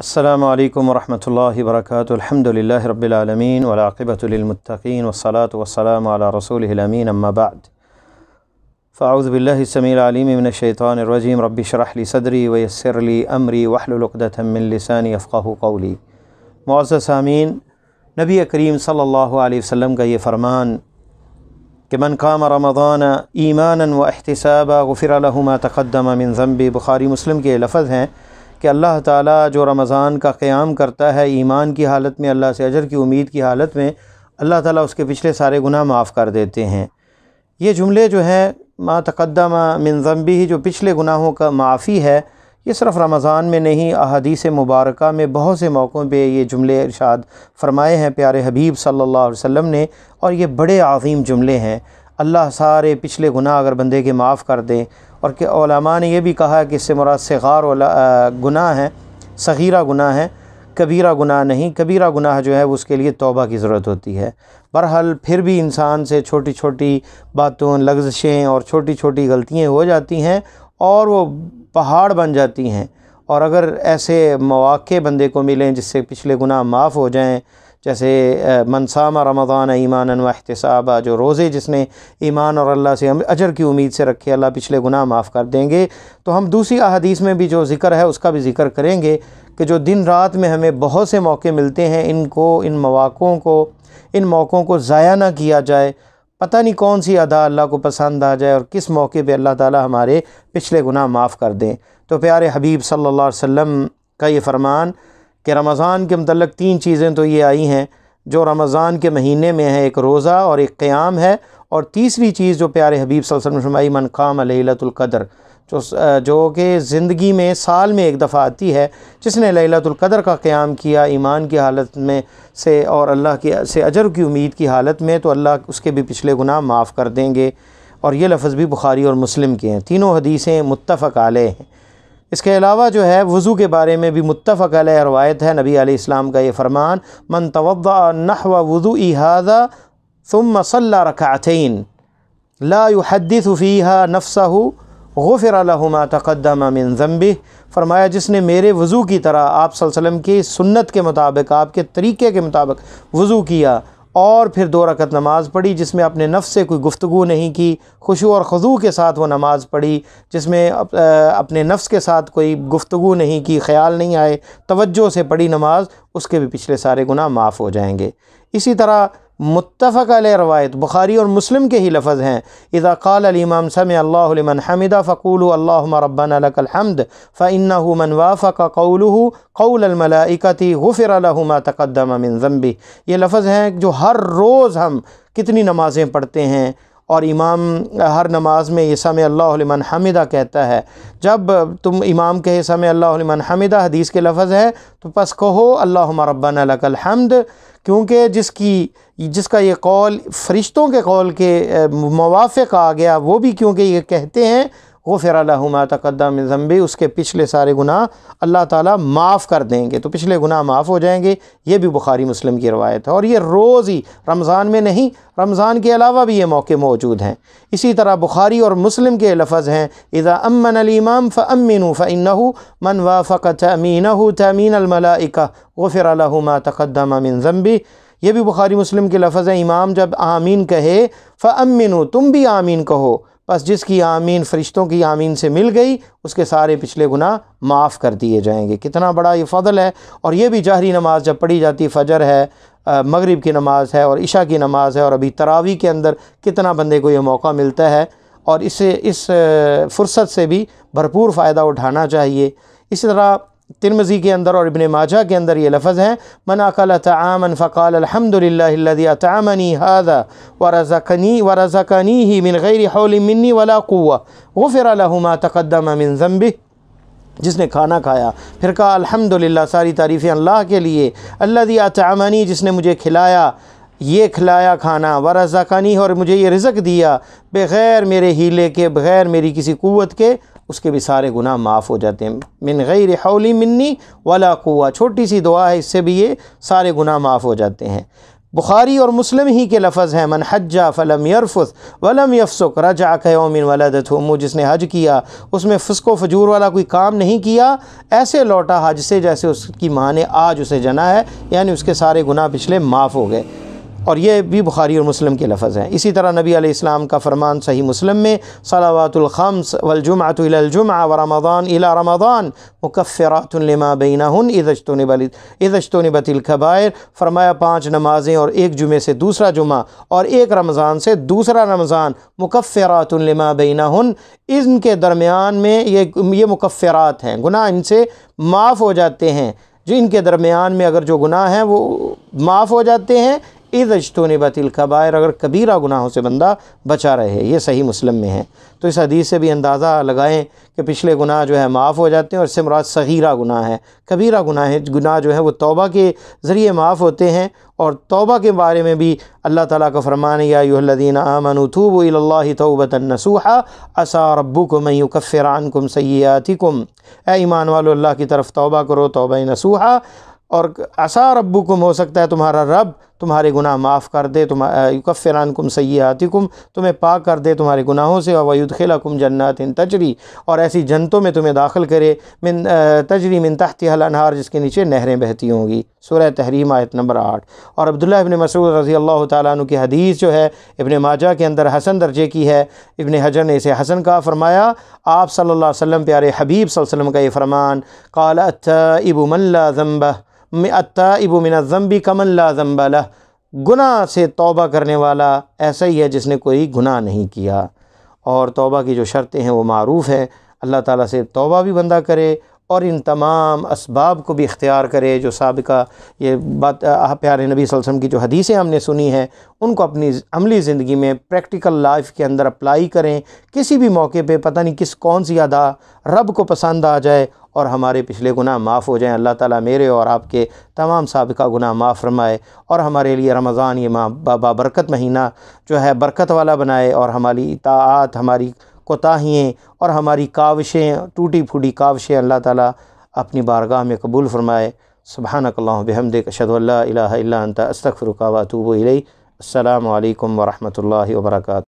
السلام علیکم ورحمۃ اللہ وبرکاتہ۔ الحمدللہ رب العالمین والعاقبۃ للمتقین والصلاة والسلام علی رسولہ الامین، اما بعد فاعوذ باللہ السمیع العلیم من الشیطان الرجیم۔ رب اشرح لی صدری ویسر لی امری واحلل عقدۃ من لسانی یفقہوا قولی۔ معزز سامعین، نبی کریم صلی اللہ علیہ وسلم کا یہ فرمان کہ من قام رمضان ایمانا و احتسابا غفر له ما تقدم من ذنبہ، بخاری مسلم کے لفظ ہیں کہ اللہ تعالیٰ جو رمضان کا قیام کرتا ہے ایمان کی حالت میں، اللہ سے اجر کی امید کی حالت میں، اللہ تعالیٰ اس کے پچھلے سارے گناہ معاف کر دیتے ہیں۔ یہ جملے جو ہیں ما تقدم من ذنبہ، جو پچھلے گناہوں کا معافی ہے، یہ صرف رمضان میں نہیں، احادیث مبارکہ میں بہت سے موقعوں پہ یہ جملے ارشاد فرمائے ہیں پیارے حبیب صلی اللہ علیہ وسلم نے، اور یہ بڑے عظیم جملے ہیں۔ اللہ سارے پچھلے گناہ اگر بندے کے معاف کر دیں، اور کہ علماء نے یہ بھی کہا ہے کہ اس سے مراد صغار گناہ ہیں، صغیرہ گناہ ہیں، کبیرہ گناہ نہیں۔ کبیرہ گناہ جو ہے اس کے لیے توبہ کی ضرورت ہوتی ہے۔ بہرحال پھر بھی انسان سے چھوٹی چھوٹی باتوں، لغزشیں اور چھوٹی چھوٹی غلطیاں ہو جاتی ہیں اور وہ پہاڑ بن جاتی ہیں، اور اگر ایسے مواقع بندے کو ملیں جس سے پچھلے گناہ معاف ہو جائیں، جیسے من صام رمضان ایمانا و احتسابا، جو روزے جس نے ایمان اور اللہ سے اجر کی امید سے رکھے، اللہ پچھلے گناہ معاف کر دیں گے۔ تو ہم دوسری احادیث میں بھی جو ذکر ہے اس کا بھی ذکر کریں گے کہ جو دن رات میں ہمیں بہت سے موقع ملتے ہیں، ان موقعوں کو ضائع نہ کیا جائے۔ پتہ نہیں کون سی ادا اللہ کو پسند آ جائے اور کس موقع پہ اللہ تعالی ہمارے پچھلے گناہ معاف کر دیں۔ تو پیارے حبیب صلی اللہ علیہ وسلم کا یہ فرمان کہ رمضان کے متعلق تین چیزیں تو یہ آئی ہیں جو رمضان کے مہینے میں ہے، ایک روزہ اور ایک قیام ہے، اور تیسری چیز جو پیارے حبیب صلی اللہ علیہ وسلم نے فرمائی من قام لیلۃ القدر، جو کہ زندگی میں سال میں ایک دفعہ آتی ہے، جس نے لیلۃ القدر کا قیام کیا ایمان کی حالت میں سے اور اللہ سے اجر کی امید کی حالت میں، تو اللہ اس کے بھی پچھلے گناہ معاف کر دیں گے۔ اور یہ لفظ بھی بخاری اور مسلم کے ہیں، تینوں حدیثیں متفق علیہ ہیں۔ اس کے علاوہ جو ہے وضو کے بارے میں بھی متفق علیہ روایت ہے، نبی علیہ السلام کا یہ فرمان من توضأ نحو وضوء هذا ثم صلى ركعتين لا يحدث فيها نفسه غفر له ما تقدم من ذنبه، فرمایا جس نے میرے وضو کی طرح آپ صلی اللہ علیہ وسلم کی سنت کے مطابق، آپ کے طریقے کے مطابق وضو کیا اور پھر 2 رکعت نماز پڑھی، جس میں اپنے نفس سے کوئی گفتگو نہیں کی، خشوع اور خضوع کے ساتھ وہ نماز پڑھی، جس میں اپنے نفس کے ساتھ کوئی گفتگو نہیں کی، خیال نہیں آئے، توجہ سے پڑھی نماز، اس کے بھی پچھلے سارے گناہ معاف ہو جائیں گے۔ اسی طرح متفق علیہ روایت بخاری اور مسلم کے ہی لفظ ہیں اذا قال الامام سمع اللہ لمن حمدہ فقولوا اللہم ربنا لک الحمد فإنہ من وافق قولہ قول الملائکۃ غفر له ما تقدم من ذنبہ۔ یہ لفظ ہیں جو ہر روز ہم کتنی نمازیں پڑھتے ہیں، اور امام ہر نماز میں یہ سمع اللہ لمن حمدہ کہتا ہے۔ جب تم امام کہے سمع اللہ لمن حمدہ، حدیث کے لفظ ہے، تو پس کہو اللہم ربنا لک الحمد، کیونکہ جس کا یہ قول فرشتوں کے قول کے موافق آ گیا، وہ بھی کیونکہ یہ کہتے ہیں غفر له ما تقدم من ذنبہ، اس کے پچھلے سارے گناہ اللہ تعالیٰ معاف کر دیں گے، تو پچھلے گناہ معاف ہو جائیں گے۔ یہ بھی بخاری مسلم کی روایت ہے، اور یہ روز ہی، رمضان میں نہیں، رمضان کے علاوہ بھی یہ موقع موجود ہیں۔ اسی طرح بخاری اور مسلم کے لفظ ہیں اذا امن الامام فامنوا فانہ من وافق تامینہ تامین الملائکہ غفر له ما تقدم من ذنبہ۔ یہ بھی بخاری مسلم کے لفظ ہیں، امام جب آمین کہے فامنوا، تم بھی آمین کہو، بس جس کی آمین فرشتوں کی آمین سے مل گئی، اس کے سارے پچھلے گناہ معاف کر دیے جائیں گے۔ کتنا بڑا یہ فضل ہے۔ اور یہ بھی جہری نماز جب پڑھی جاتی، فجر ہے، مغرب کی نماز ہے اور عشاء کی نماز ہے، اور ابھی تراویح کے اندر کتنا بندے کو یہ موقع ملتا ہے، اور اس فرصت سے بھی بھرپور فائدہ اٹھانا چاہیے۔ اسی طرح ترمذی کے اندر اور ابن ماجہ کے اندر یہ لفظ ہیں من اکل طعاما فقال الحمد للہ الذی اطعمنی هذا ورزقنیہ من غیر حول منی ولا قوہ غفر له ما تقدم من ذنبہ۔ جس نے کھانا کھایا پھر کہا الحمدللہ، ساری تعریفیں اللہ کے لیے، الذی اطعمنی، جس نے مجھے کھلایا، یہ کھلایا کھانا، ورزقنی، اور مجھے یہ رزق دیا، بغیر میرے ہیلے کے، بغیر میری کسی قوت کے، اس کے بھی سارے گناہ معاف ہو جاتے ہیں۔ من غیر حول منی ولا قوہ، چھوٹی سی دعا ہے، اس سے بھی یہ سارے گناہ معاف ہو جاتے ہیں۔ بخاری اور مسلم ہی کے لفظ ہیں، من حج فلم یرفث ولم یفسق رجع کیوم ولدتہ امہ، جس نے حج کیا اس میں فسق و فجور والا کوئی کام نہیں کیا، ایسے لوٹا حج سے جیسے اس کی ماں نے آج اسے جنا ہے، یعنی اس کے سارے گناہ پچھلے معاف ہو گئے۔ اور یہ بھی بخاری اور مسلم کے لفظ ہیں۔ اسی طرح نبی علیہ السلام کا فرمان صحیح مسلم میں، صلوات الخمس والجمعۃ الی الجمعہ ورمضان الی رمضان مکفرات لما بینہن اذا اجتنبت الکبائر، فرمایا 5 نمازیں اور ایک جمعے سے دوسرا جمعہ اور ایک رمضان سے دوسرا رمضان، مکفرات لما بینہن، ان کے درمیان میں یہ مکفرات ہیں، گناہ ان سے معاف ہو جاتے ہیں، جو ان کے درمیان میں اگر جو گناہ ہیں وہ معاف ہو جاتے ہیں، اذا اجتنبت الکبائر، اگر کبیرہ گناہوں سے بندہ بچا رہے۔ یہ صحیح مسلم میں ہے۔ تو اس حدیث سے بھی اندازہ لگائیں کہ پچھلے گناہ جو ہے معاف ہو جاتے ہیں، اور اس سے مراد صغیرہ گناہ ہے۔ کبیرہ گناہ جو ہے وہ توبہ کے ذریعے معاف ہوتے ہیں، اور توبہ کے بارے میں بھی اللہ تعالیٰ کا فرمان ہے، یا ایھا الذین آمنوا توبوا الی اللہ توبۃ نصوحا عسی ربکم ان یکفر عنکم سیئاتکم، اے ایمان والو اللہ کی طرف توبہ کرو، توبہ نصوحا، اور عسی ربکم، ہو سکتا ہے تمہارا رب تمہارے گناہ معاف کر دے، یکفر عنکم سیئاتکم، تمہیں پاک کر دے تمہارے گناہوں سے، ویدخلکم جنات تجری، اور ایسی جنتوں میں تمہیں داخل کرے، تجری من تحتها الانہار، جس کے نیچے نہریں بہتی ہوں گی۔ سورہ تحریم آیت نمبر 8۔ اور عبداللہ ابن مسعود رضی اللہ تعالیٰ عنہ کی حدیث جو ہے ابن ماجہ کے اندر حسن درجے کی ہے، ابن حجر نے اسے حسن کہا، فرمایا آپ صلی اللہ علیہ وسلم، پیارے حبیب صلی اللہ علیہ وسلم کا یہ فرمان، قال التائب من لا ذنب التائب من الذنب کمن لا ذنب لہ، گناہ سے توبہ کرنے والا ایسا ہی ہے جس نے کوئی گناہ نہیں کیا۔ اور توبہ کی جو شرطیں ہیں وہ معروف ہیں، اللہ تعالیٰ سے توبہ بھی بندہ کرے، اور ان تمام اسباب کو بھی اختیار کرے جو سابقہ یہ بات پیارے نبی صلی اللہ علیہ وسلم کی جو حدیثیں ہم نے سنی ہیں ان کو اپنی عملی زندگی میں پریکٹیکل لائف کے اندر اپلائی کریں۔ کسی بھی موقع پہ پتہ نہیں کون سی ادا رب کو پسند آ جائے اور ہمارے پچھلے گناہ معاف ہو جائیں۔ اللہ تعالیٰ میرے اور آپ کے تمام سابقہ گناہ معاف فرمائے، اور ہمارے لیے رمضان یہ بابرکت مہینہ جو ہے برکت والا بنائے، اور ہماری اطاعت، ہماری کوتاہییں اور ہماری کاوشیں، ٹوٹی پھوٹی کاوشیں اللہ تعالیٰ اپنی بارگاہ میں قبول فرمائے۔ سبحانک اللہم بحمدک، اشہد ان لا الہ الا انت، استغفرک و اتوب الیک۔ السلام علیکم ورحمۃ اللہ وبرکاتہ۔